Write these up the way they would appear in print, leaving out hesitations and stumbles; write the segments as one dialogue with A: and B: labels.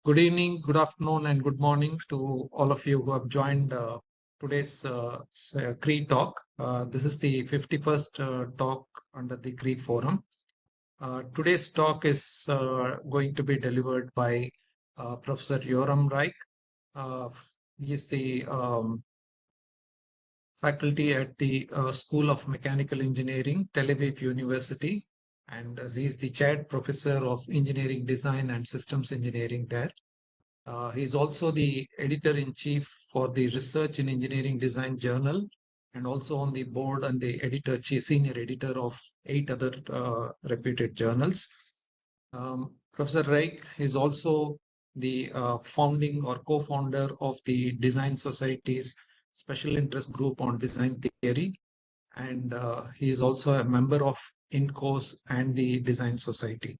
A: Good evening, good afternoon, and good morning to all of you who have joined today's CRE talk. This is the 51st talk under the CRE forum. Today's talk is going to be delivered by Professor Yoram Reich. He is the faculty at the School of Mechanical Engineering, Tel Aviv University, and he is the chaired professor of engineering design and systems engineering there. He's also the editor-in-chief for the Research in Engineering Design Journal, and also on the board and the senior editor of 8 other reputed journals. Professor Reich is also the founding or co-founder of the Design Society's Special Interest Group on Design Theory, and he is also a member of INCOS and the Design Society.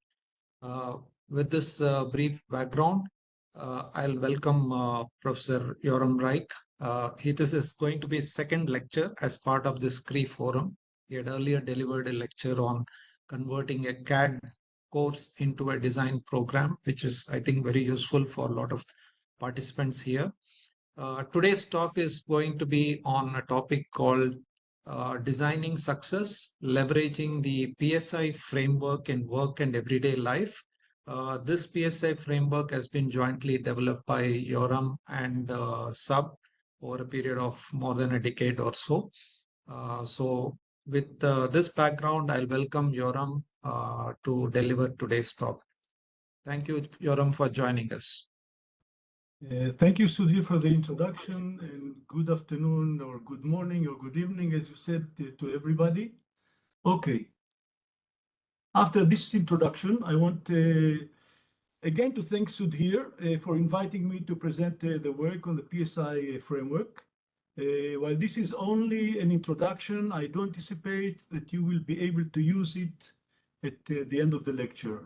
A: With this brief background, I'll welcome Professor Yoram Reich. This is going to be his second lecture as part of this CRE forum. He had earlier delivered a lecture on converting a CAD course into a design program, which is, I think, very useful for a lot of participants here. Today's talk is going to be on a topic called Designing Success, Leveraging the PSI Framework in Work and Everyday Life. This PSI framework has been jointly developed by Yoram and Sub over a period of more than a decade or so. So with this background, I'll welcome Yoram to deliver today's talk. Thank you, Yoram, for joining us.
B: Thank you, Sudhir, for the introduction, and good afternoon or good morning or good evening, as you said, to everybody. Okay. After this introduction, I want again to thank Sudhir for inviting me to present the work on the PSI framework. While this is only an introduction, I do anticipate that you will be able to use it at the end of the lecture.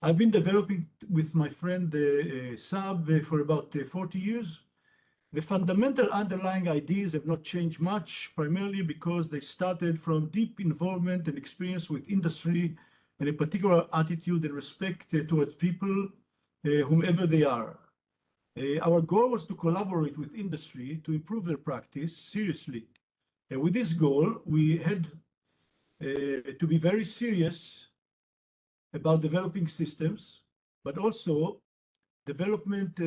B: I've been developing with my friend Sab for about 40 years. The fundamental underlying ideas have not changed much, primarily because they started from deep involvement and experience with industry and a particular attitude and respect towards people, whomever they are. Our goal was to collaborate with industry to improve their practice seriously. And with this goal, we had to be very serious about developing systems, but also development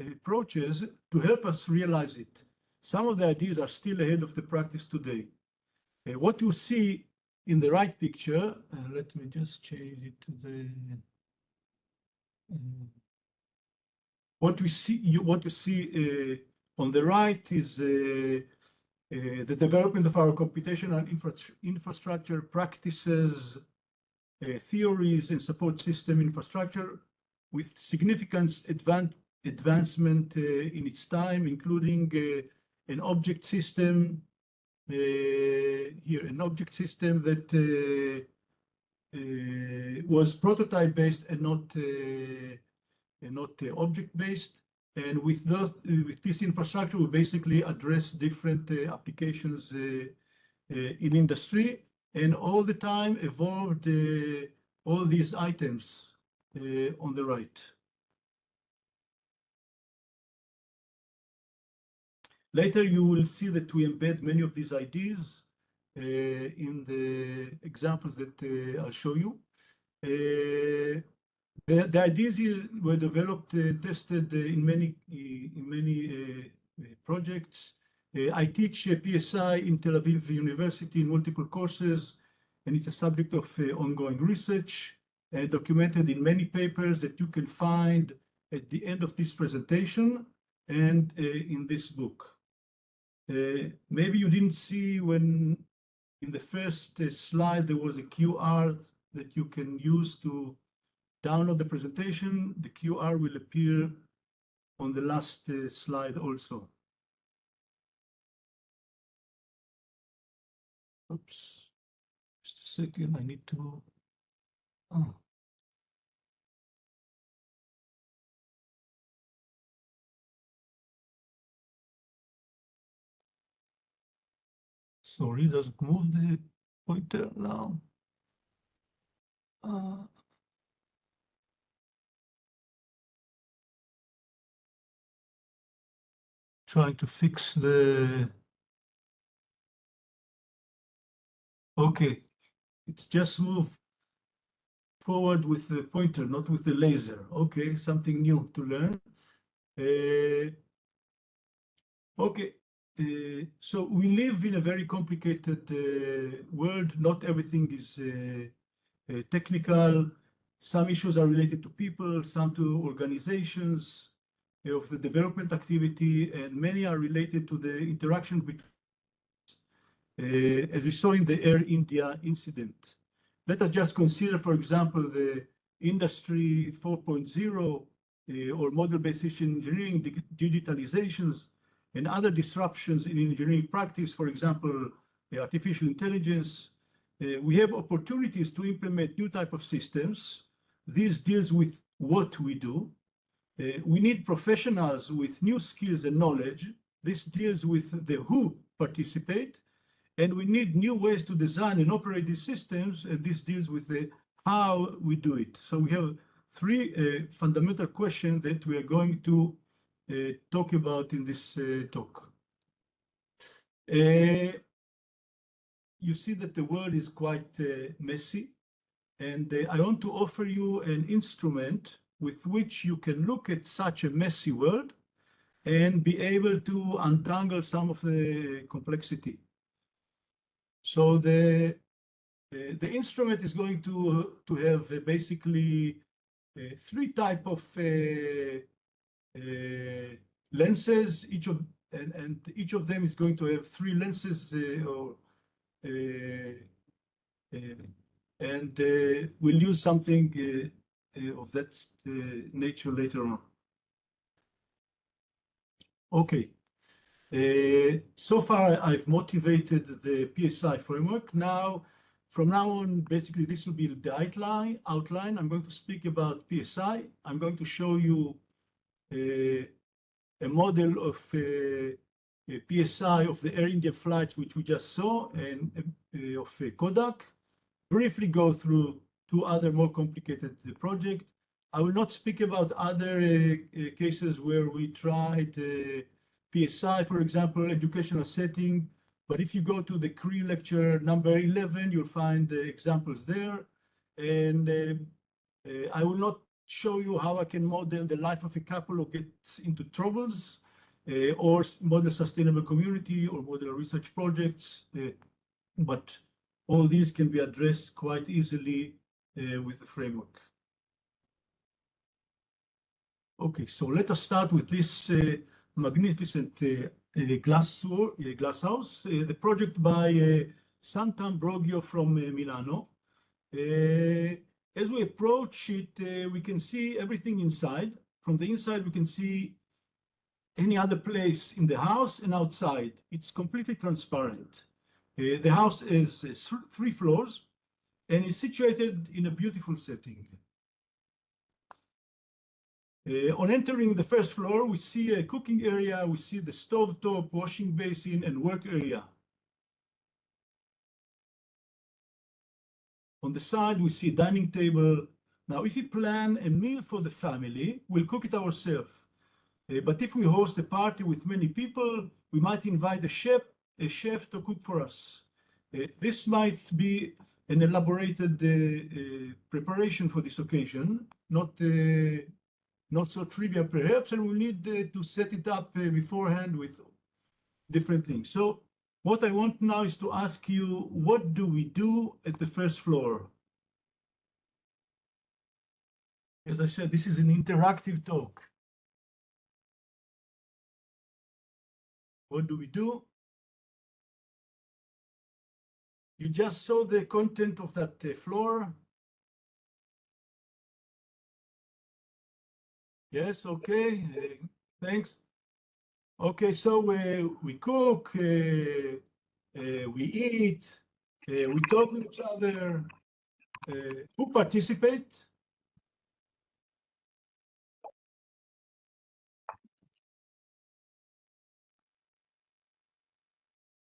B: approaches to help us realize it. Some of the ideas are still ahead of the practice today. What you see in the right picture, let me just change it to the. What you see on the right is the development of our computational infrastructure practices, theories, and support system infrastructure with significant advancement in its time, including an object system here, an object system that was prototype based and not object based. And with this infrastructure, we basically address different applications in industry, and all the time evolved all these items on the right. Later, you will see that we embed many of these ideas in the examples that I'll show you. The ideas here were developed, tested in many projects. I teach PSI in Tel Aviv University in multiple courses, and it's a subject of ongoing research, documented in many papers that you can find at the end of this presentation and in this book. Maybe you didn't see when in the first slide there was a QR that you can use to download the presentation. The QR will appear on the last slide also. Oops, just a second, I need to. Oh. Sorry, does it move the pointer now? trying to fix the, okay, it's just move forward with the pointer, not with the laser. Okay, something new to learn. Okay, so we live in a very complicated world. Not everything is technical. Some issues are related to people, some to organizations of the development activity, and many are related to the interaction between, as we saw in the Air India incident. Let us just consider, for example, the Industry 4.0 or model-based system engineering, digitalizations, and other disruptions in engineering practice, for example, artificial intelligence. We have opportunities to implement new type of systems. This deals with what we do. We need professionals with new skills and knowledge. This deals with the who participate. And we need new ways to design and operate these systems, and this deals with the how we do it. So we have three fundamental questions that we are going to talk about in this talk. You see that the world is quite messy, and I want to offer you an instrument with which you can look at such a messy world and be able to untangle some of the complexity. So the instrument is going to have basically three type of lenses. Each of them is going to have three lenses, and we'll use something of that nature later on. Okay. So far, I've motivated the PSI framework. Now, from now on, basically, this will be the outline. I'm going to speak about PSI. I'm going to show you a model of PSI of the Air India flight, which we just saw, and of Kodak. Briefly go through two other more complicated projects. I will not speak about other cases where we tried PSI, for example, educational setting. But if you go to the CRE lecture number 11, you'll find examples there. And I will not show you how I can model the life of a couple who gets into troubles, or model sustainable community, or model research projects. But all these can be addressed quite easily with the framework. Okay, so let us start with this magnificent glass house, the project by Sant'Ambrogio from Milano. As we approach it, we can see everything inside. From the inside, we can see any other place in the house and outside. It's completely transparent. The house is 3 floors and is situated in a beautiful setting. On entering the first floor, we see a cooking area, we see the stovetop, washing basin, and work area. On the side, we see a dining table. Now, if we plan a meal for the family, we'll cook it ourselves. But if we host a party with many people, we might invite a chef to cook for us. This might be an elaborated preparation for this occasion, not so trivial perhaps, and we need to set it up beforehand with different things. So what I want now is to ask you, what do we do at the first floor? As I said, this is an interactive talk. What do we do? You just saw the content of that floor. Yes, okay, thanks. Okay, so we cook, we eat, we talk with each other. Who participate?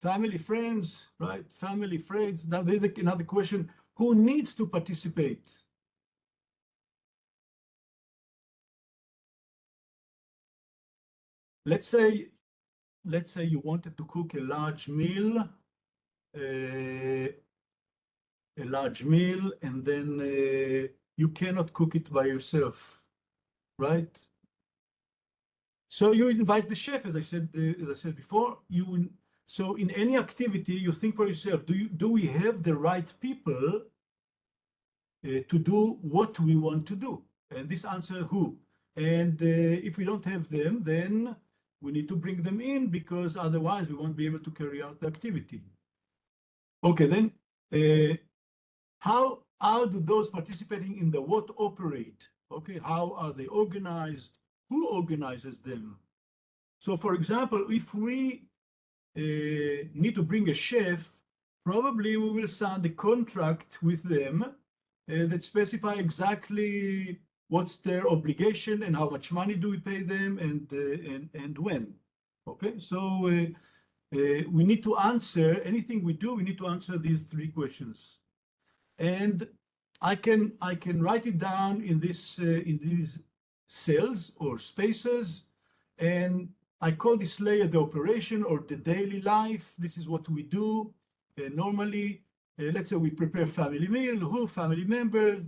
B: Family, friends, right? Family, friends. Now there's another question. Who needs to participate? Let's say let's say you wanted to cook a large meal, and then you cannot cook it by yourself, right? So you invite the chef, as I said before. So in any activity, you think for yourself: do we have the right people to do what we want to do? And this answer, who? And if we don't have them, then we need to bring them in, because otherwise we won't be able to carry out the activity. Okay, then how do those participating in the what operate? Okay, how are they organized? Who organizes them? So, for example, if we need to bring a chef, probably we will sign a contract with them that specify exactly what's their obligation and how much money do we pay them, and when. Okay, so we need to answer anything we do. We need to answer these three questions, and I can write it down in these cells or spaces, and I call this layer the operation or the daily life. This is what we do normally. Let's say we prepare family meal. Who? Family member,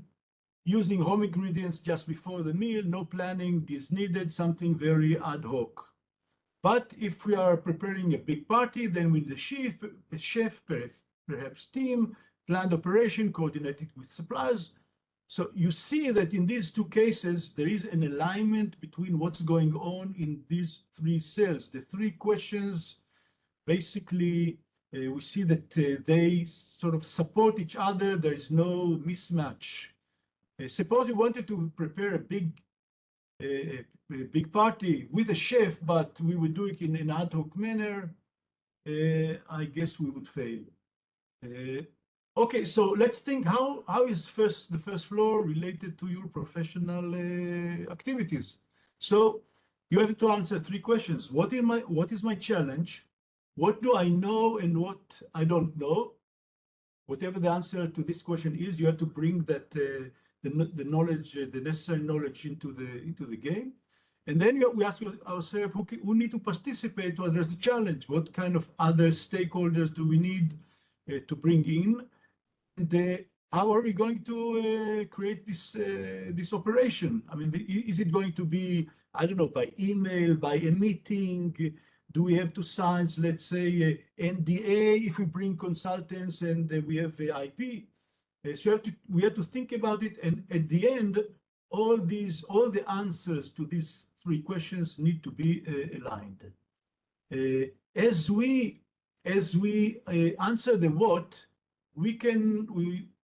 B: using home ingredients just before the meal. No planning is needed. Something very ad hoc. But if we are preparing a big party, then with the chef, perhaps team, planned operation, coordinated with suppliers. So you see that in these two cases, there is an alignment between what's going on in these three cells. The three questions, basically, we see that they sort of support each other. There is no mismatch. Suppose you wanted to prepare a big party with a chef, but we would do it in an ad hoc manner, I guess we would fail. Okay, so let's think how is the first floor related to your professional activities. So you have to answer three questions. What is my challenge? What do I know and what I don't know? Whatever the answer to this question is, you have to bring that the knowledge, the necessary knowledge into the game. And then we ask ourselves, who need to participate to address the challenge? What kind of other stakeholders do we need to bring in? And how are we going to create this operation? I mean, is it going to be, I don't know, by email, by a meeting? Do we have to sign, let's say, NDA if we bring consultants and we have IP? So we have to think about it, and at the end, all the answers to these three questions need to be aligned. As we answer the what, we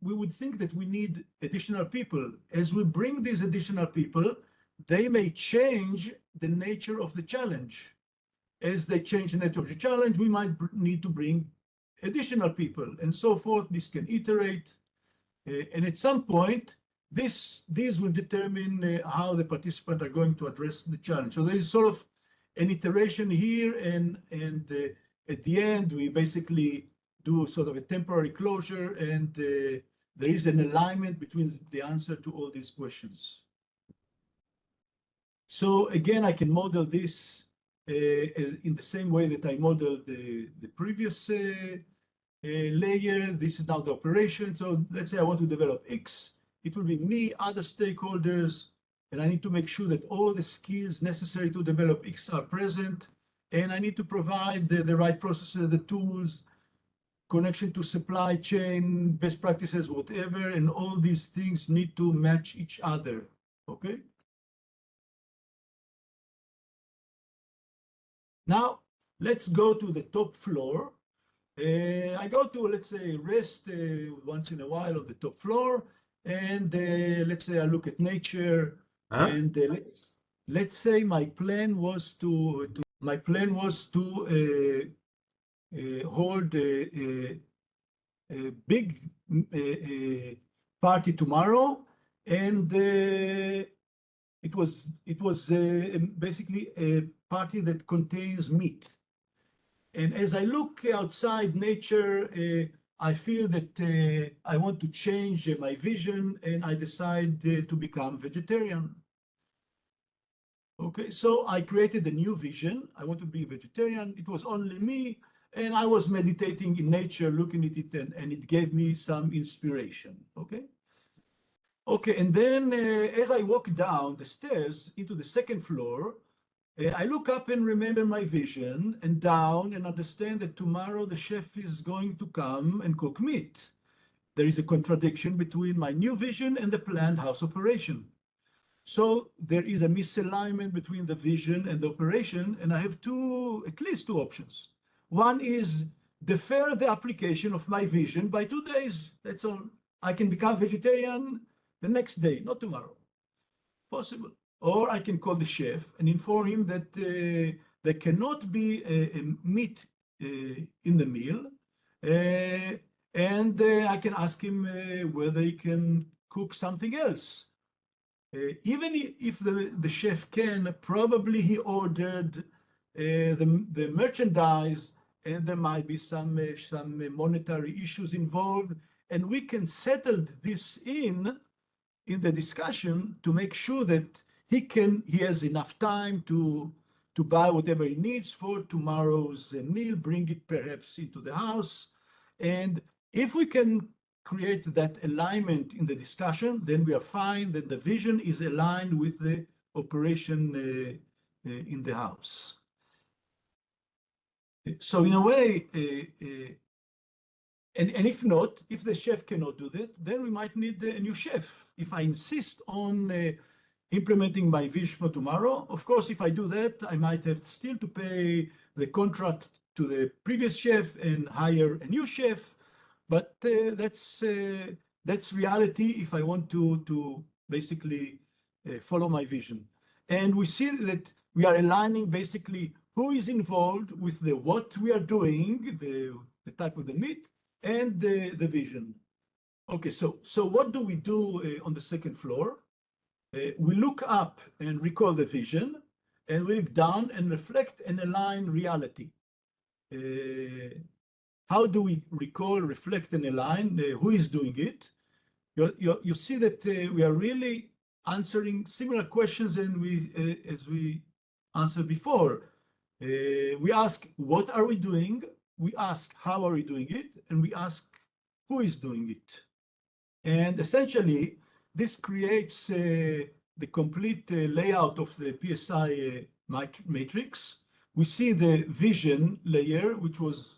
B: would think that we need additional people. As we bring these additional people, they may change the nature of the challenge. As they change the nature of the challenge, we might need to bring additional people, and so forth. This can iterate. And at some point, these will determine how the participants are going to address the challenge. So there is sort of an iteration here, and at the end, we basically do sort of a temporary closure, and there is an alignment between the answer to all these questions. So again, I can model this in the same way that I modeled the previous layer. This is now the operation. So let's say I want to develop X. It will be me, other stakeholders, and I need to make sure that all the skills necessary to develop X are present. And I need to provide the right processes, the tools, connection to supply chain, best practices, whatever, and all these things need to match each other, okay? Now, let's go to the top floor. I go to, let's say, rest once in a while on the top floor, and let's say I look at nature, and let's say my plan was to hold a big party tomorrow, and it was basically a party that contains meat. And as I look outside nature, I feel that I want to change my vision, and I decide to become vegetarian. Okay, so I created a new vision. I want to be a vegetarian. It was only me, and I was meditating in nature, looking at it, and it gave me some inspiration. Okay. Okay, and then as I walk down the stairs into the second floor, I look up and remember my vision, and down and understand that tomorrow the chef is going to come and cook meat. There is a contradiction between my new vision and the planned house operation. So there is a misalignment between the vision and the operation, and I have at least two options. One is defer the application of my vision by 2 days. That's all. I can become vegetarian the next day, not tomorrow. Possible. Or I can call the chef and inform him that there cannot be a meat in the meal. And I can ask him whether he can cook something else. Even if the chef can, probably he ordered the merchandise, and there might be some monetary issues involved, and we can settle this in the discussion to make sure that he has enough time to buy whatever he needs for tomorrow's meal, bring it perhaps into the house, and if we can create that alignment in the discussion, then we are fine, that the vision is aligned with the operation in the house. So in a way, and if not, if the chef cannot do that, then we might need a new chef. If I insist on implementing my vision for tomorrow, of course, if I do that, I might have still to pay the contract to the previous chef and hire a new chef. But that's reality if I want to basically follow my vision. And we see that we are aligning basically who is involved with the what we are doing, the type of the meat, and the vision. Okay, so what do we do on the second floor? We look up and recall the vision, and we look down and reflect and align reality. How do we recall, reflect, and align? Who is doing it? You see that we are really answering similar questions as we answered before. We ask, what are we doing? We ask, how are we doing it? And we ask, who is doing it? And essentially, this creates the complete layout of the PSI matrix. We see the vision layer, which was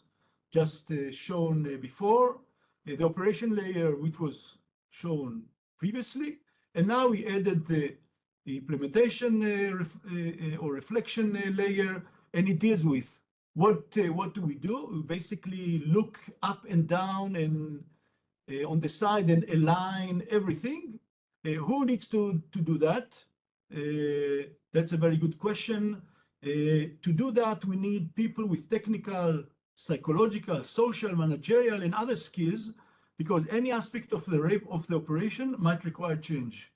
B: just shown before, the operation layer, which was shown previously, and now we added the implementation or reflection layer, and it deals with what do we do? We basically look up and down and on the side and align everything. Who needs to do that? That's a very good question. To do that, we need people with technical, psychological, social, managerial, and other skills, because any aspect of the operation might require change.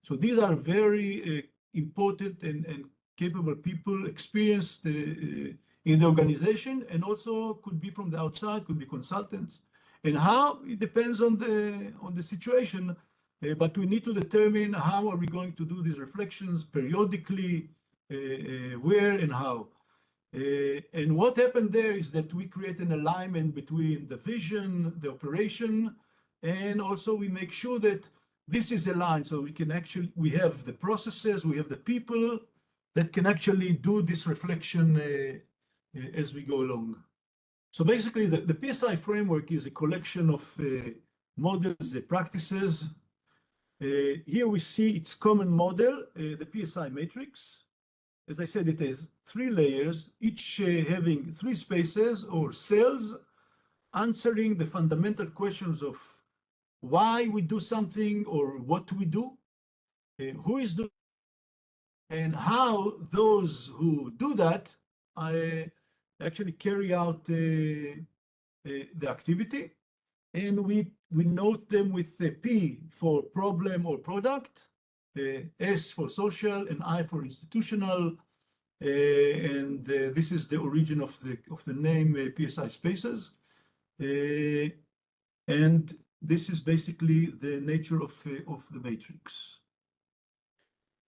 B: So these are very important and capable people, experienced in the organization, and also could be from the outside, could be consultants. And how, it depends on the situation, but we need to determine how are we going to do these reflections periodically, where and how. And what happened there is that we create an alignment between the vision, the operation, and also we make sure that this is aligned, so we have the processes, we have the people that can actually do this reflection as we go along. So basically, the PSI framework is a collection of models, practices. Here we see its common model, the PSI Matrix. As I said, it has 3 layers, each having 3 spaces or cells, answering the fundamental questions of why we do something or what we do, who is doing, and how those who do that actually carry out the activity. And we note them with the P for problem or product, S for social, and I for institutional. And this is the origin of the name PSI Spaces. And this is basically the nature of the matrix.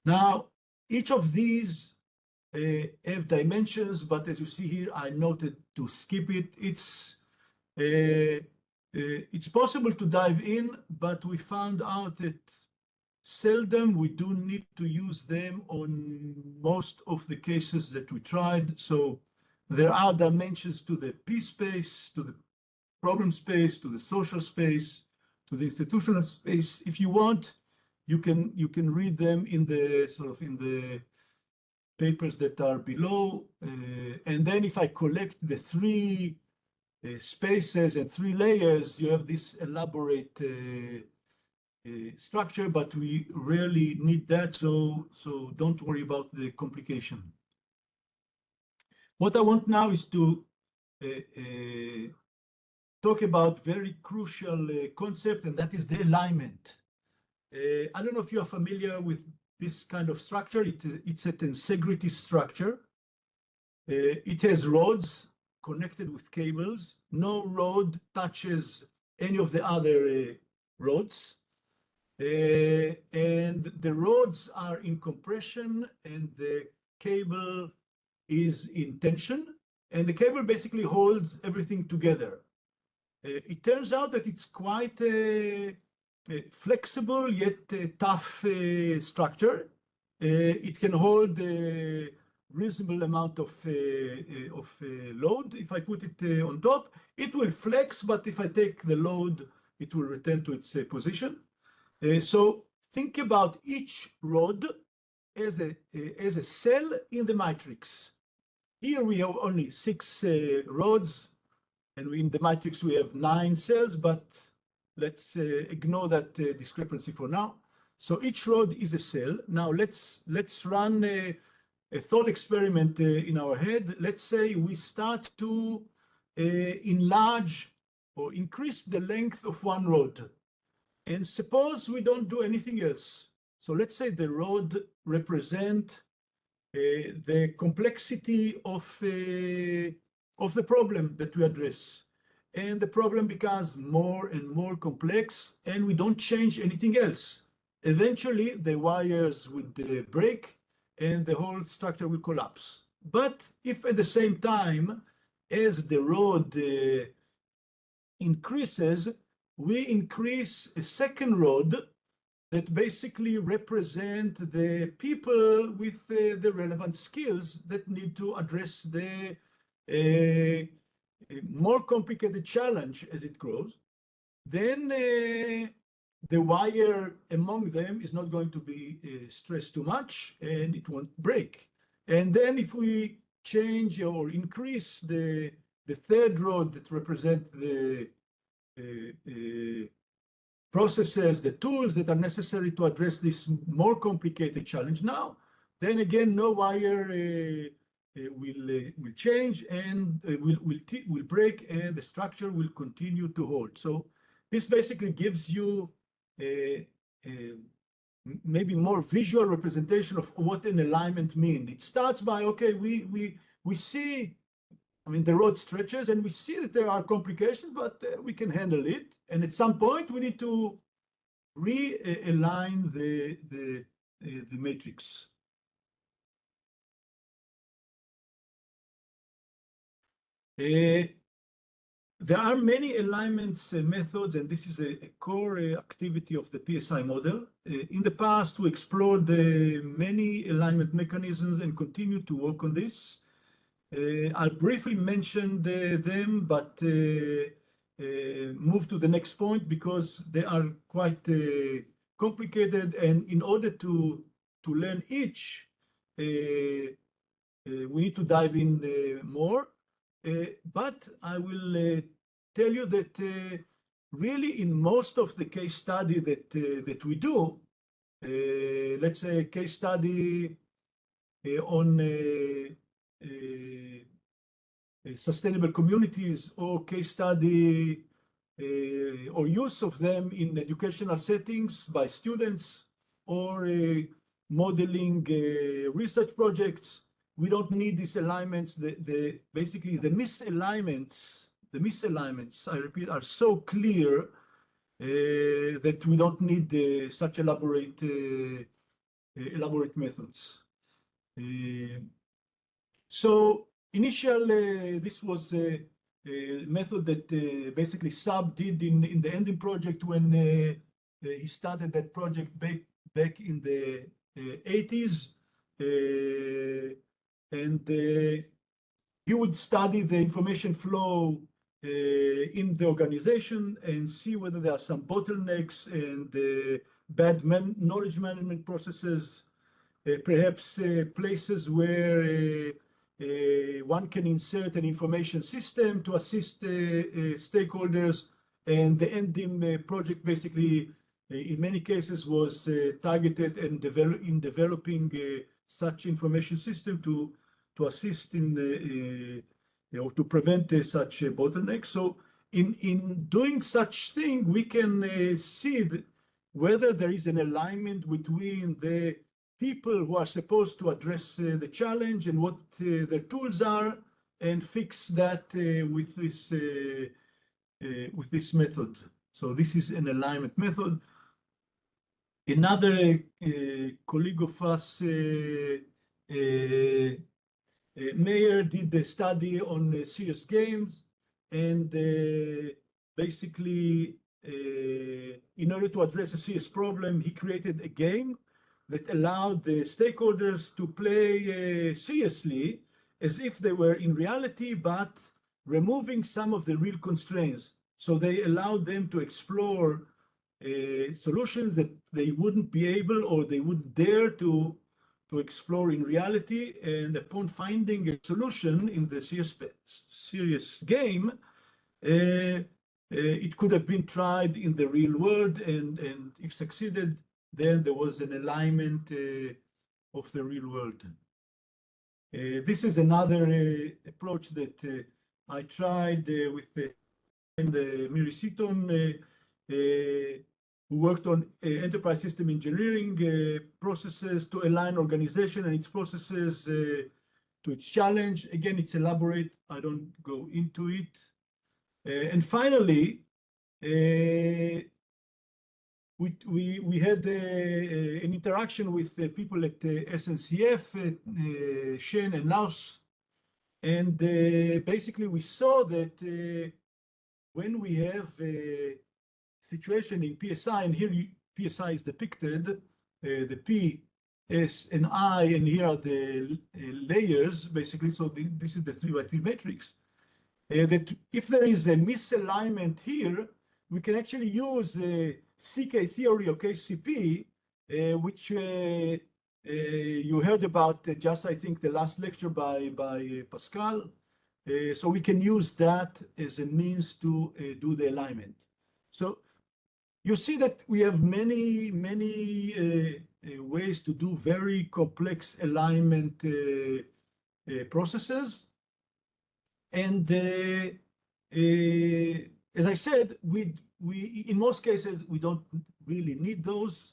B: Now, Each of these have dimensions, but as you see here, I noted to skip it. It's possible to dive in, but we found out that seldom we do need to use them on most of the cases that we tried. So there are dimensions to the P space, to the problem space, to the social space, to the institutional space. If you want, you can read them in the papers that are below. And then if I collect the three spaces and three layers, you have this elaborate structure, but we rarely need that, so don't worry about the complication. What I want now is to talk about very crucial concept, and that is the alignment. I don't know if you are familiar with this kind of structure. It's a tensegrity structure. It has rods connected with cables. No rod touches any of the other rods. And the rods are in compression and the cable is in tension, and the cable basically holds everything together. It turns out that it's quite a flexible yet tough structure. It can hold a reasonable amount of load. If I put it on top, it will flex, but if I take the load, it will return to its position. So think about each rod as a cell in the matrix. Here we have only 6 rods, and in the matrix we have 9 cells, but let's ignore that discrepancy for now. So each rod is a cell. Now let's run a thought experiment in our head. Let's say we start to enlarge or increase the length of one rod. And suppose we don't do anything else. So let's say the rod represent the complexity of the problem that we address. And the problem becomes more and more complex, and we don't change anything else. Eventually, the wires would break, and the whole structure will collapse. But if at the same time, as the rod increases, we increase a second rod that basically represent the people with the relevant skills that need to address the more complicated challenge as it grows. Then the wire among them is not going to be stressed too much, and it won't break. And then if we change or increase the third rod that represent the processes, the tools that are necessary to address this more complicated challenge now, then again, no wire will change and will break, and the structure will continue to hold. So this basically gives you maybe more visual representation of what an alignment means. It starts by, okay, we see, I mean, the rod stretches and we see that there are complications, but we can handle it. And at some point, we need to realign the matrix. There are many alignments methods, and this is a core activity of the PSI model. In the past, we explored many alignment mechanisms and continue to work on this. I'll briefly mention them, but move to the next point because they are quite complicated, and in order to learn each, we need to dive in more. But I will tell you that really in most of the case study that we do, let's say a case study on sustainable communities, or case study or use of them in educational settings by students, or modeling research projects, we don't need these alignments. Basically the misalignments, I repeat, are so clear that we don't need such elaborate methods. So initially, this was a method that basically Sab did in the ending project when he started that project back in the 80s. And he would study the information flow in the organization and see whether there are some bottlenecks and bad knowledge management processes, perhaps places where one can insert an information system to assist stakeholders, and the NDIM project basically, in many cases, was targeted and developing such information system to assist in or to prevent such bottlenecks. So in doing such thing, we can see whether there is an alignment between the people who are supposed to address the challenge and what their tools are, and fix that with this method. So this is an alignment method. Another colleague of us, Mayer, did the study on serious games, and basically, in order to address a serious problem, he created a game that allowed the stakeholders to play seriously as if they were in reality, but removing some of the real constraints. So they allowed them to explore solutions that they wouldn't be able or they wouldn't dare to explore in reality. And upon finding a solution in the serious game, it could have been tried in the real world, and if succeeded, then there was an alignment of the real world. This is another approach that I tried with Miri Seaton, who worked on enterprise system engineering processes to align organization and its processes to its challenge. Again, it's elaborate. I don't go into it. And finally, we had an interaction with people at SNCF, Shen and Laos, and basically we saw that when we have a situation in PSI, and here PSI is depicted, the P, S, and I, and here are the layers, basically. So this is the 3x3 matrix. That if there is a misalignment here, we can actually use CK theory or KCP, which you heard about just, I think, the last lecture by Pascal. So we can use that as a means to do the alignment. So you see that we have many ways to do very complex alignment processes. And as I said, we in most cases, we don't really need those.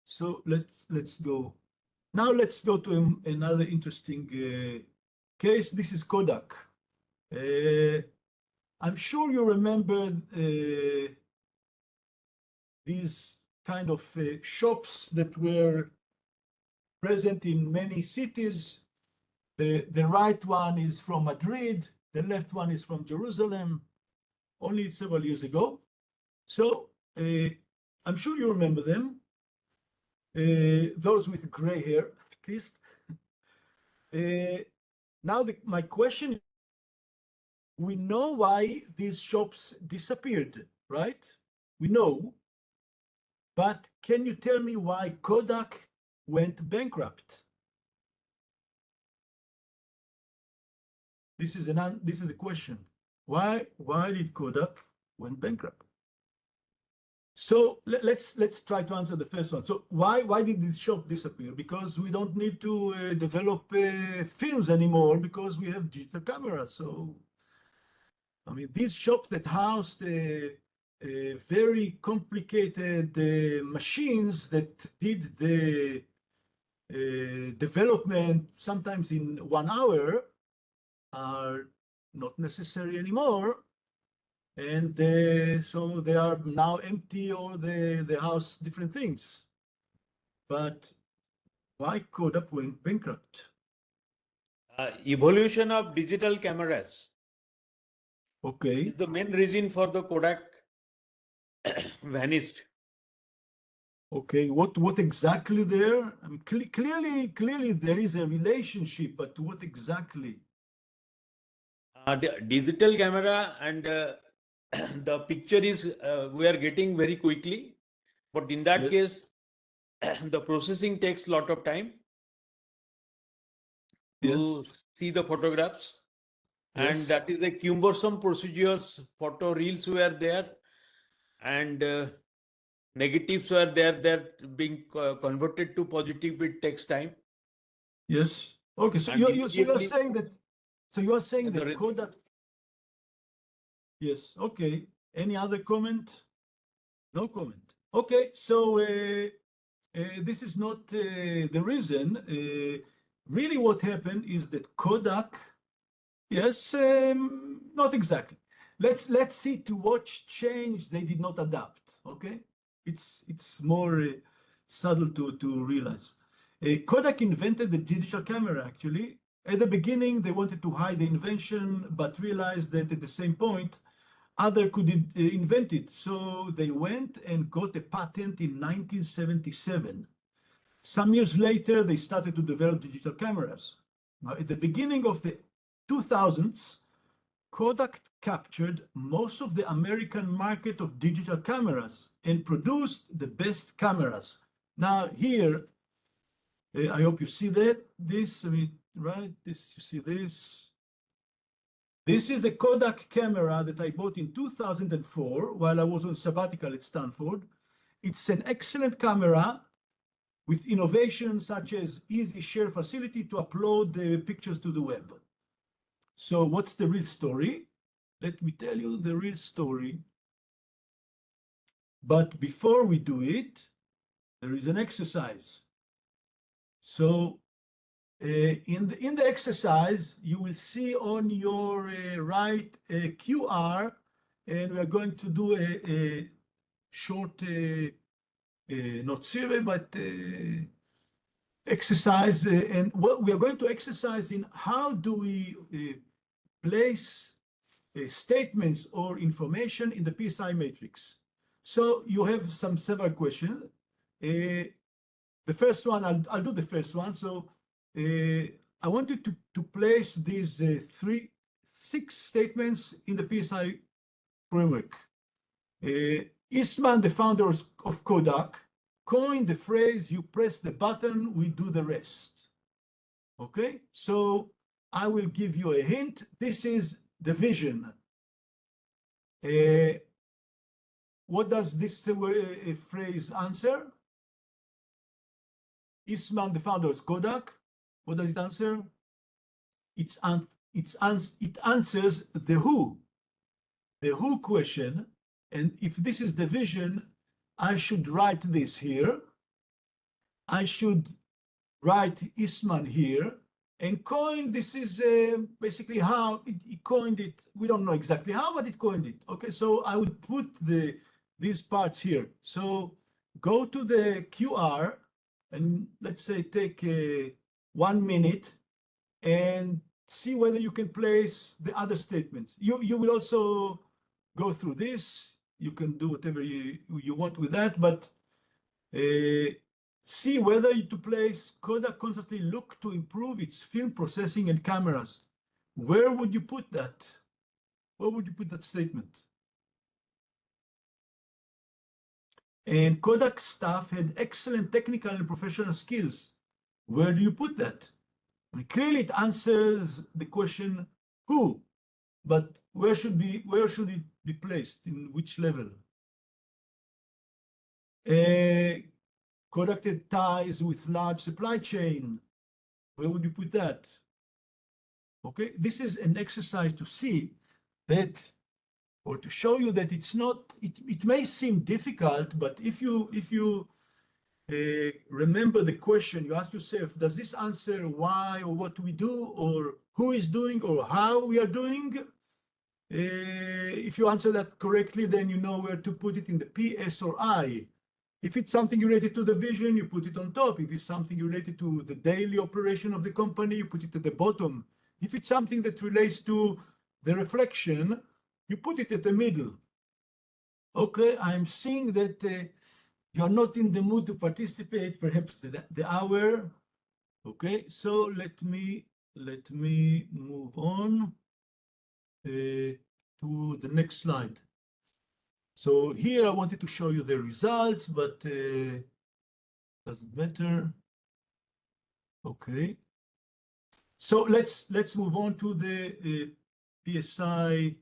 B: So let's go. Now let's go to another interesting case. This is Kodak. I'm sure you remember these kind of shops that were present in many cities. The right one is from Madrid, the left one is from Jerusalem, only several years ago. So I'm sure you remember them, those with gray hair, at least. Now my question is, we know why these shops disappeared, right? We know, but can you tell me why Kodak went bankrupt? This is a question. Why did Kodak went bankrupt? So let's try to answer the first one. So why did this shop disappear? Because we don't need to develop films anymore because we have digital cameras. So I mean, these shops that housed very complicated machines that did the development sometimes in 1 hour are not necessary anymore. And so they are now empty, or they house different things. but why Kodak went bankrupt?
C: Evolution of digital cameras
B: Okay,
C: is the main reason for the Kodak vanished.
B: okay. What exactly there? Clearly there is a relationship, but what exactly?
C: The digital camera and the picture is we are getting very quickly, but in that
B: Yes,
C: case, the processing takes a lot of time
B: yes,
C: to see the photographs, and
B: yes,
C: that is a cumbersome procedures. Photo reels were there, and negatives were there. They're being converted to positive. It takes time,
B: yes. Okay, so
C: and
B: you are
C: immediately
B: saying that. So you are saying
C: the
B: that
C: re-
B: Kodak. Yes. Okay. Any other comment? No comment. Okay. So this is not the reason. Really, what happened is that Kodak. Yes, not exactly. Let's see to what change they did not adapt. Okay, it's more subtle to realize. Kodak invented the digital camera. Actually, at the beginning they wanted to hide the invention, but realized that at the same point other could invent it. So they went and got a patent in 1977. Some years later, they started to develop digital cameras. Now, at the beginning of the 2000s, Kodak captured most of the American market of digital cameras and produced the best cameras. Now here, I hope you see that, this, I mean, right, this, you see this. This is a Kodak camera that I bought in 2004 while I was on sabbatical at Stanford. It's an excellent camera with innovations such as easy share facility to upload the pictures to the web. So what's the real story? Let me tell you the real story. But before we do it, there is an exercise. So in the exercise, you will see on your right QR, and we are going to do a short, not survey, but exercise. And what we are going to exercise in how do we place statements or information in the PSI matrix. So you have several questions. The first one, I'll do the first one. So I want you to place these 6 statements in the PSI framework. Eastman, the founder of Kodak, coined the phrase, you press the button, we do the rest. Okay, so I will give you a hint. This is the vision. What does this phrase answer? Eastman, the founder of Kodak. What does it answer? It answers the who question. And if this is the vision, I should write this here. I should write Eastman here. And coin, this is basically how it coined it. We don't know exactly how, but it coined it. Okay, so I would put these parts here. So go to the QR and let's say take 1 minute and see whether you can place the other statements. You will also go through this. You can do whatever you want with that, but see whether to place Kodak constantly look to improve its film processing and cameras. Where would you put that? Where would you put that statement? And Kodak staff had excellent technical and professional skills. Where do you put that? I mean, clearly it answers the question who, but where should it be placed, in which level? Kodak had ties with large supply chain. Where would you put that? Okay, this is an exercise to see that, or to show you that it's not, it may seem difficult, but if you remember the question, you ask yourself, does this answer why or what we do, or who is doing, or how we are doing? If you answer that correctly, then you know where to put it in the PS or I. If it's something related to the vision, you put it on top. If it's something related to the daily operation of the company, you put it at the bottom. If it's something that relates to the reflection, you put it at the middle. Okay, I'm seeing that you're not in the mood to participate, perhaps the hour. Okay, so let me move on to the next slide. So here I wanted to show you the results, but doesn't matter. Okay. So let's move on to the PSI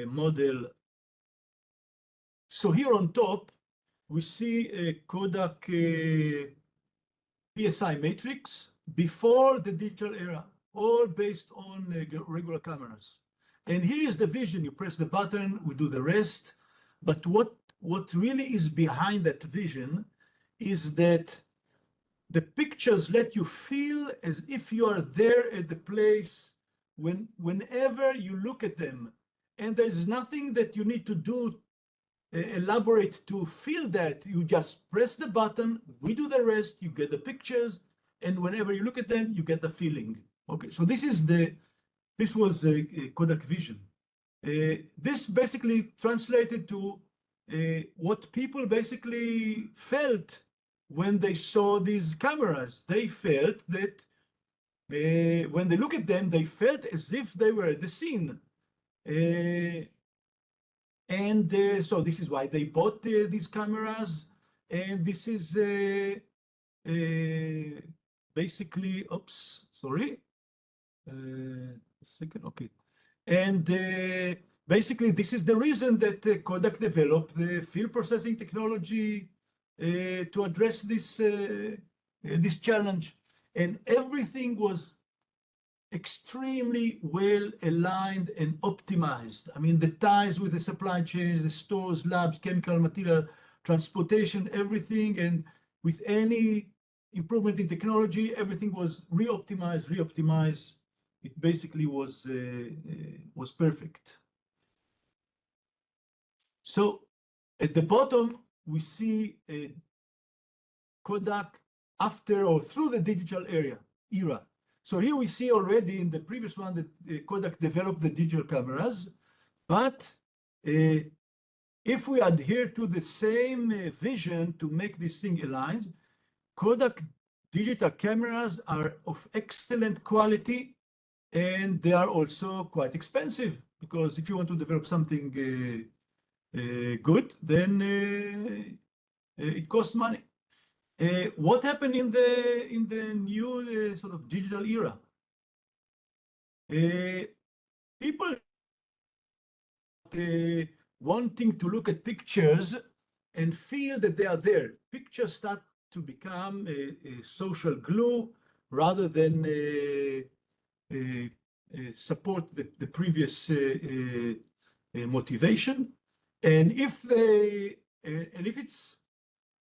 B: model. So here on top, we see a Kodak PSI Matrix before the digital era, all based on regular cameras. And here is the vision. You press the button, we do the rest. But what really is behind that vision is that the pictures let you feel as if you are there at the place whenever you look at them. And there's nothing that you need to do elaborate to feel that. You just press the button, we do the rest, you get the pictures, and whenever you look at them, you get the feeling. Okay, so this was a Kodak vision. This basically translated to what people basically felt when they saw these cameras. They felt that when they look at them, they felt as if they were at the scene. So this is why they bought these cameras. And this is basically, oops, sorry. A second, okay. And basically, this is the reason that Kodak developed the field processing technology to address this challenge. And everything was extremely well aligned and optimized. I mean, the ties with the supply chain, the stores, labs, chemical material, transportation, everything. And with any improvement in technology, everything was re-optimized. It basically was perfect. So at the bottom, we see Kodak after or through the digital era. So here we see already in the previous one that Kodak developed the digital cameras, but if we adhere to the same vision to make this thing aligned, Kodak digital cameras are of excellent quality, and they are also quite expensive, because if you want to develop something good, then it costs money. What happened in the new sort of digital era? People wanting to look at pictures and feel that they are there. Pictures start to become a social glue rather than support the previous motivation. And if it's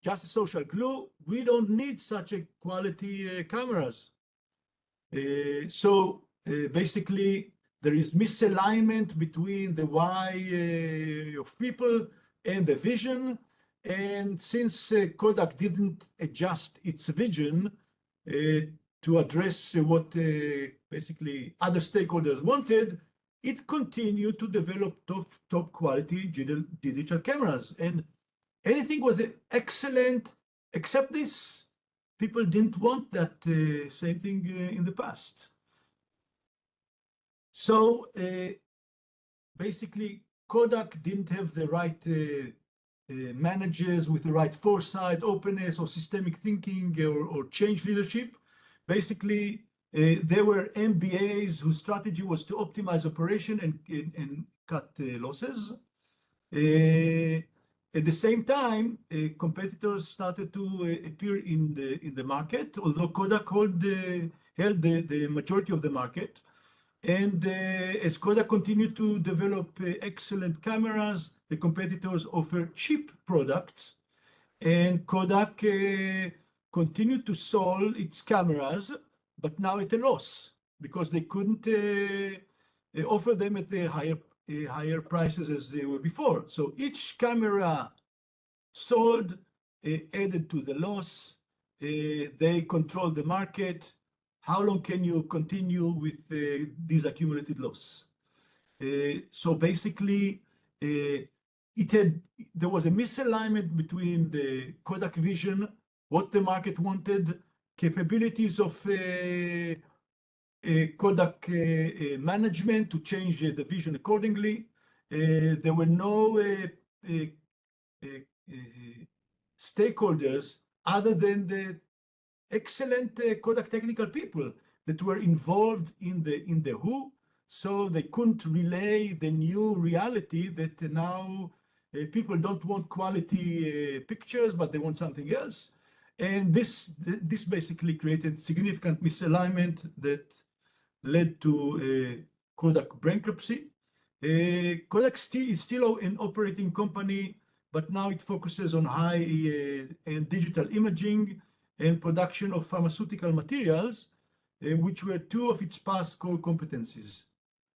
B: just a social glue, we don't need such a quality cameras. So basically, there is misalignment between the why of people and the vision. And since Kodak didn't adjust its vision to address what basically other stakeholders wanted, it continued to develop top quality digital cameras. And anything was excellent except this. People didn't want that same thing in the past. So basically, Kodak didn't have the right managers with the right foresight, openness, or systemic thinking, or change leadership. Basically, there were MBAs whose strategy was to optimize operation and cut losses. At the same time, competitors started to appear in the market, although Kodak held the majority of the market. And as Kodak continued to develop excellent cameras, the competitors offered cheap products, and Kodak continued to sell its cameras, but now at a loss, because they couldn't offer them at the higher prices as they were before. So each camera sold, added to the loss. They control the market. How long can you continue with these accumulated loss? So basically, there was a misalignment between the Kodak vision, what the market wanted, capabilities of Kodak management to change the vision accordingly. There were no stakeholders other than the excellent Kodak technical people that were involved in the who, so they couldn't relay the new reality that now people don't want quality pictures, but they want something else. And this basically created significant misalignment that led to Kodak bankruptcy. Kodak is still an operating company, but now it focuses on high-end digital imaging and production of pharmaceutical materials, which were two of its past core competencies.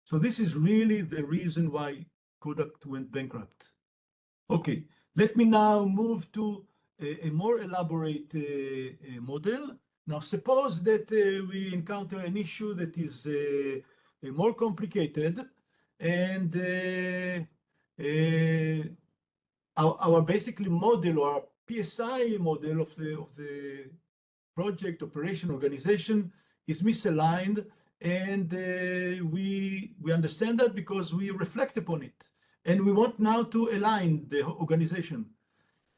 B: So this is really the reason why Kodak went bankrupt. Okay, let me now move to a more elaborate model. Now, suppose that we encounter an issue that is more complicated, and our basically model, or our PSI model of the project operation organization is misaligned, and we understand that because we reflect upon it, and we want now to align the organization.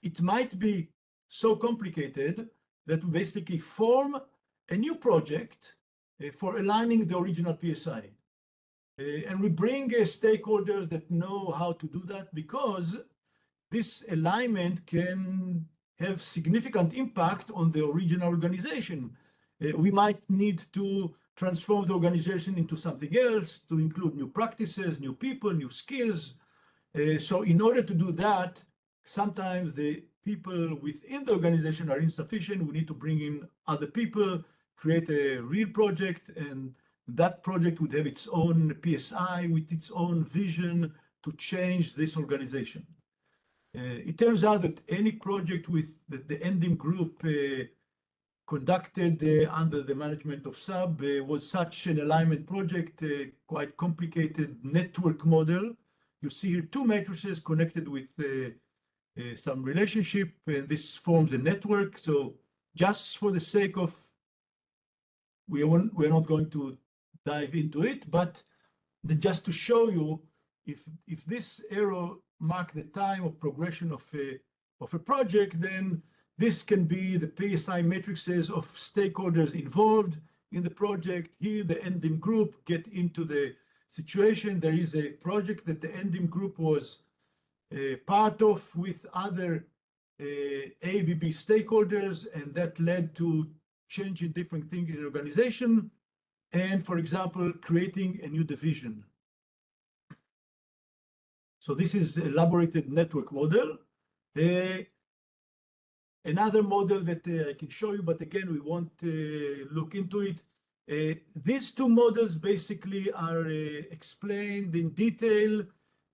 B: It might be so complicated that we basically form a new project for aligning the original PSI. And we bring stakeholders that know how to do that, because this alignment can have significant impact on the original organization. We might need to transform the organization into something else, to include new practices, new people, new skills. So in order to do that, sometimes the people within the organization are insufficient. We need to bring in other people, create a real project, and that project would have its own PSI with its own vision to change this organization. It turns out that any project with the Endim Group conducted under the management of Sub was such an alignment project, quite complicated network model. You see here two matrices connected with some relationship, and this forms a network. So just for the sake of, we're not going to dive into it, but just to show you, if this arrow mark the time of progression of a project, then this can be the PSI matrices of stakeholders involved in the project. Here, the Endim Group get into the situation. There is a project that the Endim Group was part of with other ABB stakeholders, and that led to changing different things in the organization, and, for example, creating a new division. So this is elaborated network model. Another model that I can show you, but again, we won't look into it. These two models basically are explained in detail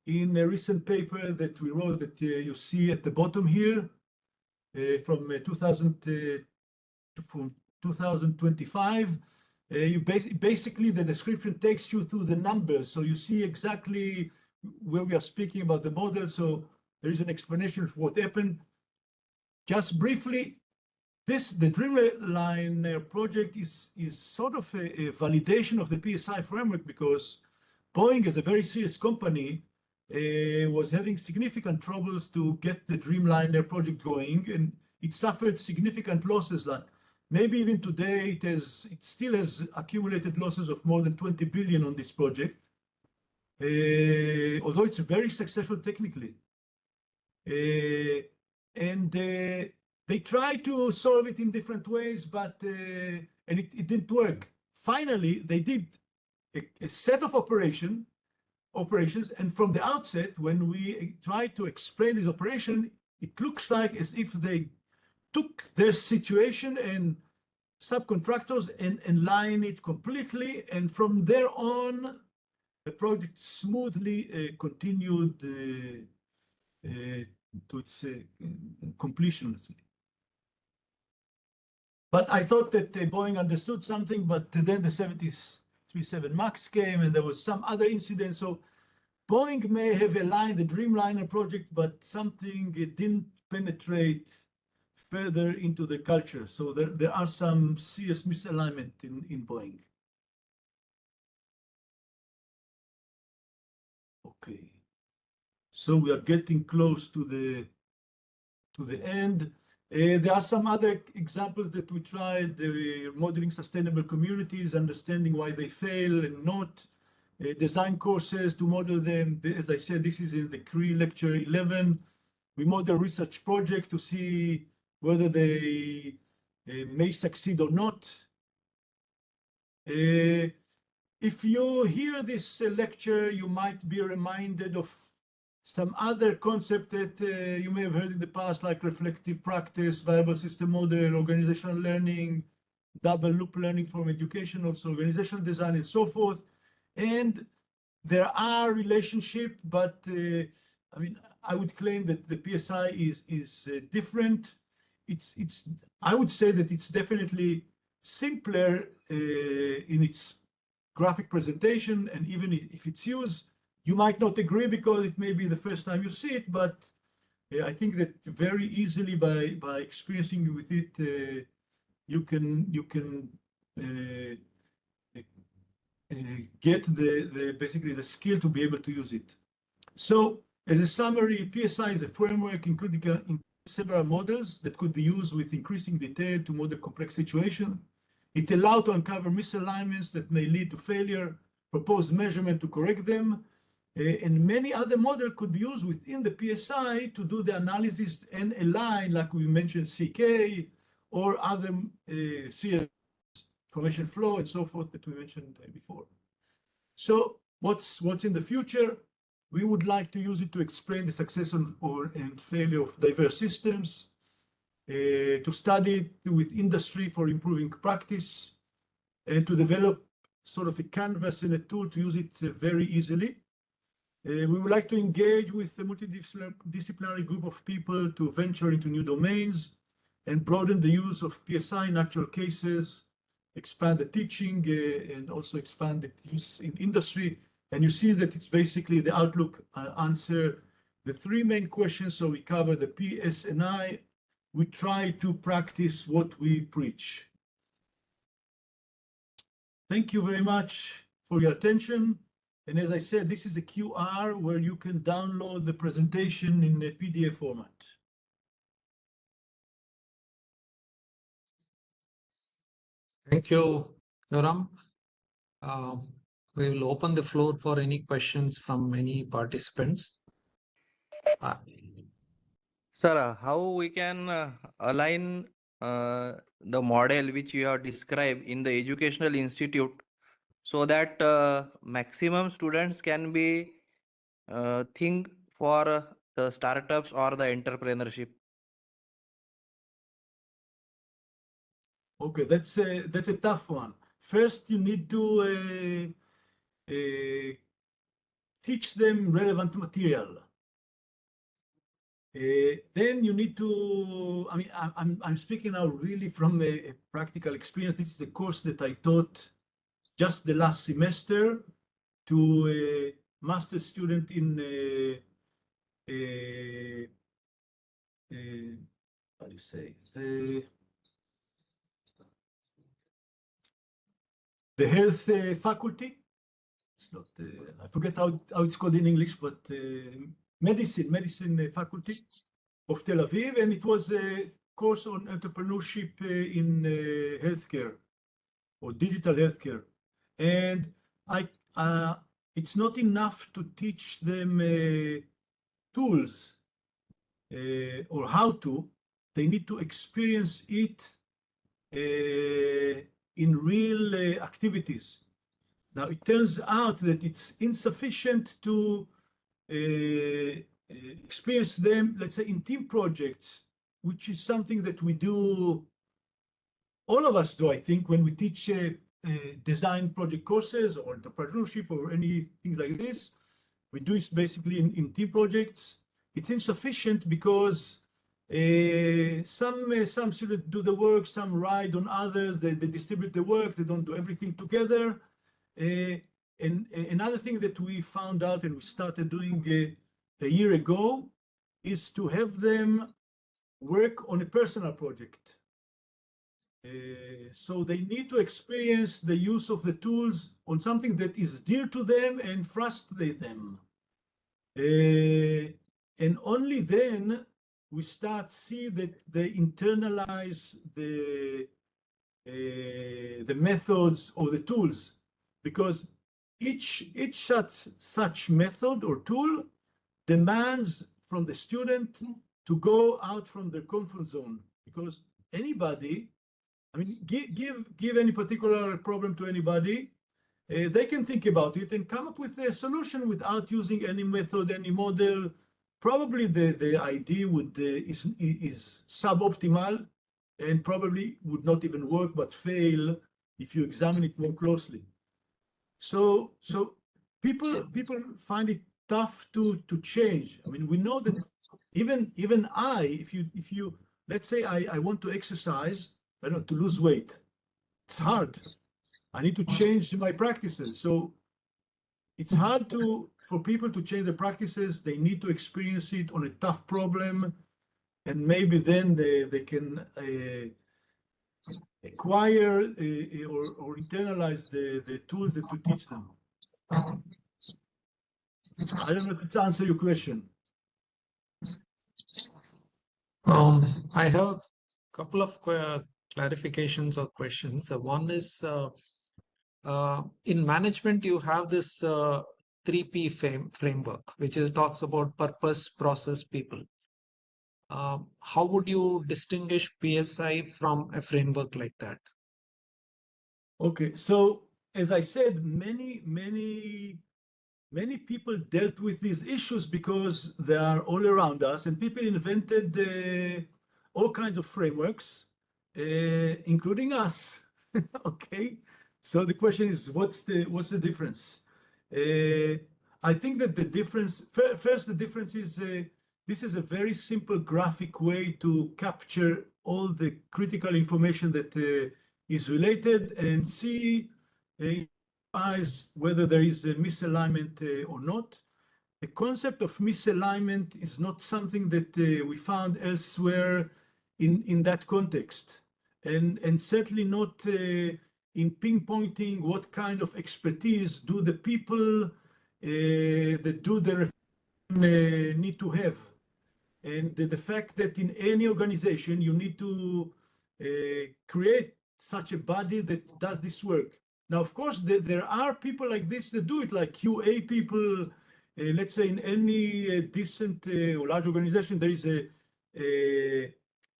B: in a recent paper that we wrote that you see at the bottom here from 2025. Basically, the description takes you through the numbers, so you see exactly where we are speaking about the model. So there is an explanation of what happened. Just briefly, the Dreamliner project is sort of a validation of the PSI framework, because Boeing, as a very serious company, was having significant troubles to get the Dreamliner project going, and it suffered significant losses. Like maybe even today, it still has accumulated losses of more than 20 billion on this project, although it's very successful technically. And they tried to solve it in different ways, but and it didn't work. Finally, they did a set of operations, and from the outset, when we tried to explain this operation, it looks like as if they took their situation and subcontractors and align it completely, and from there on, the project smoothly continued to its completion. But I thought that Boeing understood something, but then the 737 MAX came and there was some other incident. So Boeing may have aligned the Dreamliner project, but something didn't penetrate further into the culture. So there are some serious misalignment in Boeing. Okay. So we are getting close to the end. There are some other examples that we tried, modeling sustainable communities, understanding why they fail and not, design courses to model them. As I said, this is in the CRE lecture 11. We model research project to see whether they may succeed or not. If you hear this lecture, you might be reminded of some other concept that you may have heard in the past, like reflective practice, viable system model, organizational learning, double loop learning from education, also organizational design, and so forth. And there are relationships, but I mean, I would claim that the PSI is different. I would say that it's definitely simpler in its graphic presentation, and even if it's used, you might not agree because it may be the first time you see it, but I think that very easily by experiencing with it, you can get basically the skill to be able to use it. So as a summary, PSI is a framework including several models that could be used with increasing detail to model complex situations. It allows to uncover misalignments that may lead to failure, propose measurement to correct them, and many other models could be used within the PSI to do the analysis and align, like we mentioned, CK or other serious information flow and so forth that we mentioned before. So what's in the future? We would like to use it to explain the success and failure of diverse systems, to study with industry for improving practice, and to develop sort of a canvas and a tool to use it very easily. We would like to engage with a multidisciplinary group of people to venture into new domains and broaden the use of PSI in actual cases, expand the teaching, and also expand the use in industry. And you see that it's basically the outlook answer the three main questions. So we cover the PS and I. We try to practice what we preach. Thank you very much for your attention. And as I said, this is a QR where you can download the presentation in a PDF format.
A: Thank you, Yoram. We will open the floor for any questions from any participants.
D: Sir, how we can align the model which you have described in the educational institute so that maximum students can be think for the startups or the entrepreneurship?
B: Okay, that's a tough one. First, you need to teach them relevant material. Then you need to, I mean, I'm speaking now really from a practical experience. This is a course that I taught just the last semester to a master student in how do you say, the health faculty. It's not, I forget how it's called in English, but medicine faculty of Tel Aviv, and it was a course on entrepreneurship in healthcare or digital healthcare. And it's not enough to teach them tools or how to. They need to experience it in real activities. Now, it turns out that it's insufficient to experience them, let's say, in team projects, which is something that we do, all of us do, I think, when we teach design project courses or entrepreneurship or anything like this. We do it basically in team projects. it's insufficient because some students do the work, some ride on others, they distribute the work, they don't do everything together. And another thing that we found out and we started doing a year ago is to have them work on a personal project. So they need to experience the use of the tools on something that is dear to them and frustrate them. And only then we start see that they internalize the methods or the tools, because each such method or tool demands from the student to go out from their comfort zone, because anybody, I mean, give any particular problem to anybody, they can think about it and come up with a solution without using any method, any model. Probably the idea is suboptimal and probably would not even work, but fail if you examine it more closely. So people find it tough to change. I mean, we know that even if you let's say I want to exercise, I don't know, to lose weight, it's hard. I need to change my practices. So it's hard for people to change their practices. They need to experience it on a tough problem, and maybe then they can acquire or internalize the tools that we teach them. I don't know if it's answer your question.
A: I have a couple of clarifications or questions. One is in management, you have this 3P framework, which talks about purpose, process, people. How would you distinguish PSI from a framework like that?
B: Okay, so as I said, many people dealt with these issues because they are all around us, and people invented all kinds of frameworks, including us. Okay, so the question is, what's the difference? I think that the difference, first, the difference is this is a very simple graphic way to capture all the critical information that is related and see whether there is a misalignment or not. The concept of misalignment is not something that we found elsewhere in that context, and certainly not in pinpointing what kind of expertise do the people that do the reform need to have. And the fact that in any organization you need to create such a body that does this work. Now, of course, there are people like this that do it, like QA people. Let's say in any decent or large organization, there is a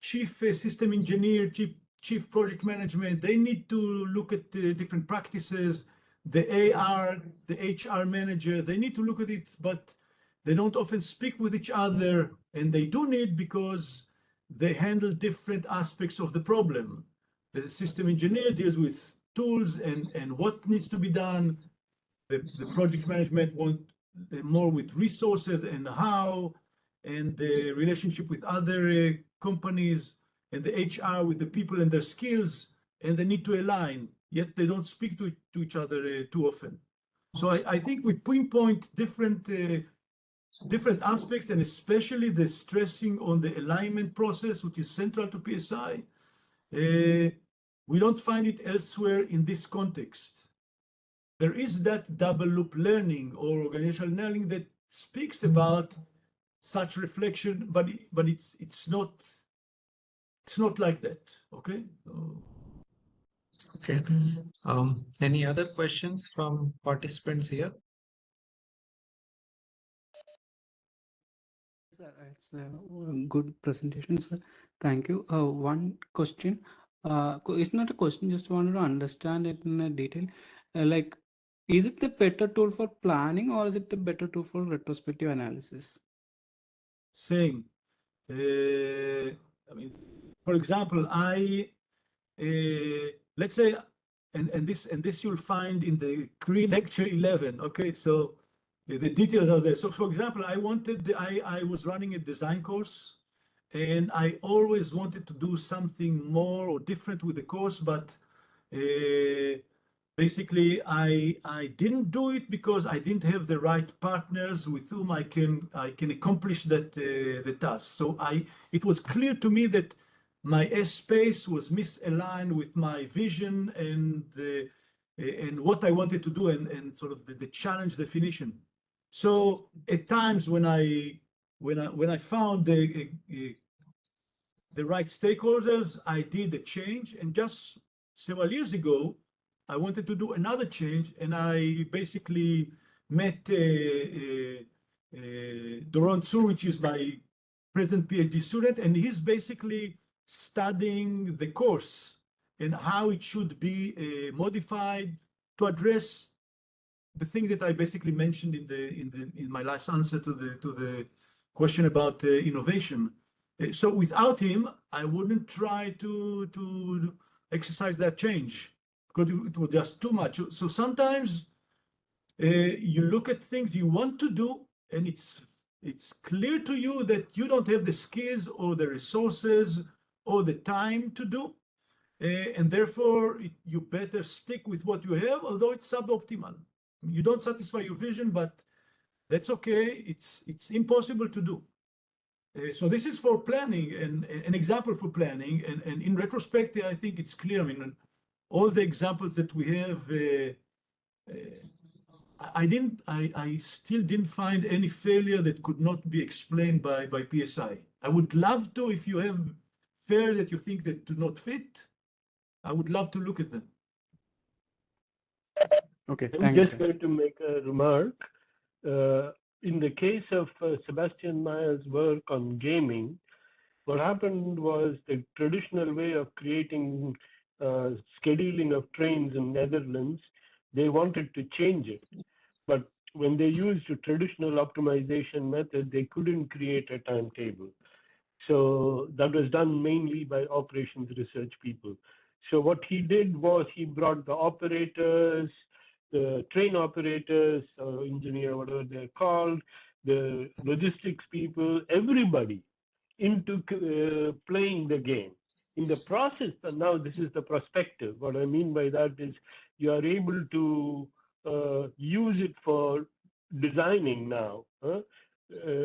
B: chief system engineer, chief project management. They need to look at different practices. The AR, the HR manager, they need to look at it, but they don't often speak with each other, and they do need because they handle different aspects of the problem. The system engineer deals with tools and what needs to be done. The project management want more with resources and how, and the relationship with other companies, and the HR with the people and their skills, and they need to align, yet they don't speak to each other too often. So I think we pinpoint different aspects, and especially the stressing on the alignment process, which is central to PSI. We don't find it elsewhere in this context. There is that double loop learning or organizational learning that speaks about such reflection, but it's not like that. Okay.
A: Okay. Any other questions from participants here?
E: Sir, it's a good presentation, sir. Thank you. One question. It's not a question, just wanted to understand it in a detail. Like, is it the better tool for planning or is it the better tool for retrospective analysis?
B: Same. I mean, for example, let's say, and this you'll find in the lecture 11. Okay, so The details are there. So for example, I was running a design course, and I always wanted to do something more or different with the course, but basically I didn't do it because I didn't have the right partners with whom I can accomplish that the task. So it was clear to me that my space was misaligned with my vision and what I wanted to do and sort of the challenge definition. So at times when I found the right stakeholders, I did a change. And just several years ago, I wanted to do another change, and I basically met Doron Tsur, which is my present PhD student, and he's basically studying the course and how it should be modified to address the thing that I basically mentioned in my last answer to the question about innovation. So without him, I wouldn't try to exercise that change because it was just too much. So sometimes you look at things you want to do, and it's clear to you that you don't have the skills or the resources or the time to do, and therefore you better stick with what you have, although it's suboptimal. You don't satisfy your vision, but that's okay. It's impossible to do. So this is for planning and an example for planning. And in retrospect, I think it's clear. I mean, all the examples that we have, I still didn't find any failure that could not be explained by PSI. I would love to, if you have failures that you think that do not fit, I would love to look at them.
E: Okay,
F: I'm
E: thank you,
F: just
E: sir.
F: going to make a remark. In the case of Sebastian Mayer's work on gaming, what happened was the traditional way of creating scheduling of trains in Netherlands, they wanted to change it. But when they used a traditional optimization method, they couldn't create a timetable. So that was done mainly by operations research people. So what he did was he brought the operators, the train operators, or engineer, whatever they're called, the logistics people, everybody into playing the game. In the process, and now this is the perspective. What I mean by that is you are able to use it for designing now,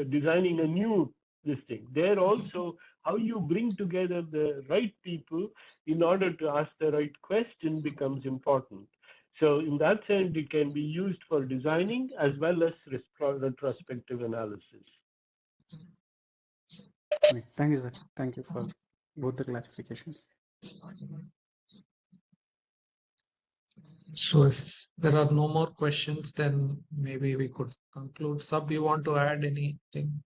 F: designing a new this thing. There also, how you bring together the right people in order to ask the right question becomes important. So in that sense, it can be used for designing as well as retrospective analysis.
E: Okay, thank you, sir. Thank you for both the clarifications.
A: So if there are no more questions, then maybe we could conclude. Sub, you want to add anything?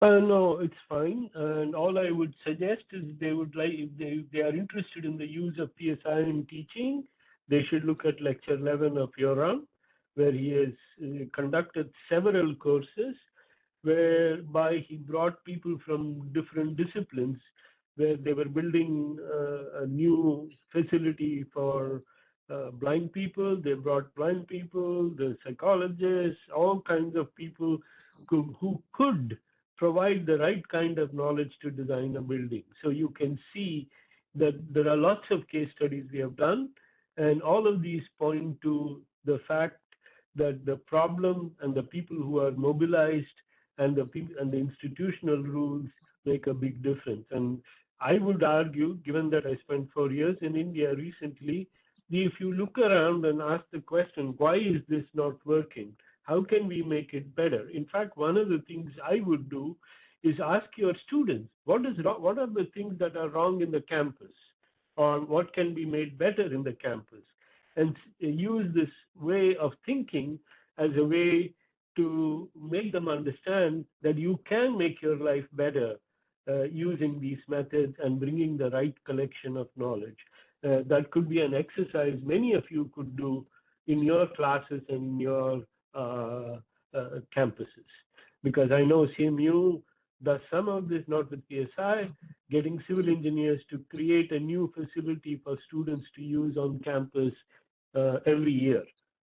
F: No, it's fine. And all I would suggest is they would like, if they are interested in the use of PSI in teaching, they should look at lecture 11 of Yoram, where he has conducted several courses, whereby he brought people from different disciplines, where they were building a new facility for blind people. They brought blind people, the psychologists, all kinds of people who could provide the right kind of knowledge to design a building. So you can see that there are lots of case studies we have done, and all of these point to the fact that the problem and the people who are mobilized and the people and the institutional rules make a big difference. And I would argue, given that I spent 4 years in India recently, if you look around and ask the question, why is this not working? How can we make it better? In fact, one of the things I would do is ask your students, what are the things that are wrong in the campus? Or what can be made better in the campus? And use this way of thinking as a way to make them understand that you can make your life better using these methods and bringing the right collection of knowledge. That could be an exercise many of you could do in your classes and in your campuses. Because I know CMU does some of this, not with PSI, getting civil engineers to create a new facility for students to use on campus every year.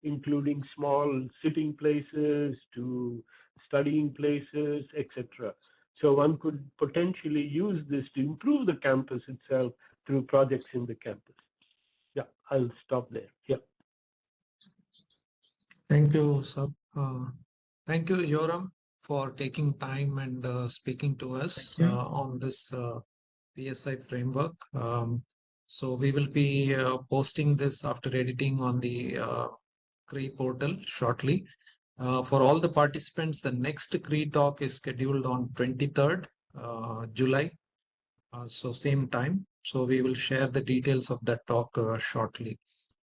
F: including small sitting places to studying places, etc. So one could potentially use this to improve the campus itself through projects in the campus. Yeah, I'll stop there. Yeah.
A: Thank you, Sab. Thank you, Yoram, for taking time and speaking to us
B: Thank you.
A: on this PSI framework. So we will be posting this after editing on the CRE portal shortly. For all the participants, the next CRE talk is scheduled on 23rd July. So same time. So we will share the details of that talk shortly.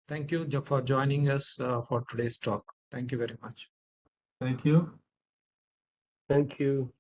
A: Thank you for joining us for today's talk. Thank you very much.
B: Thank you.
F: Thank you.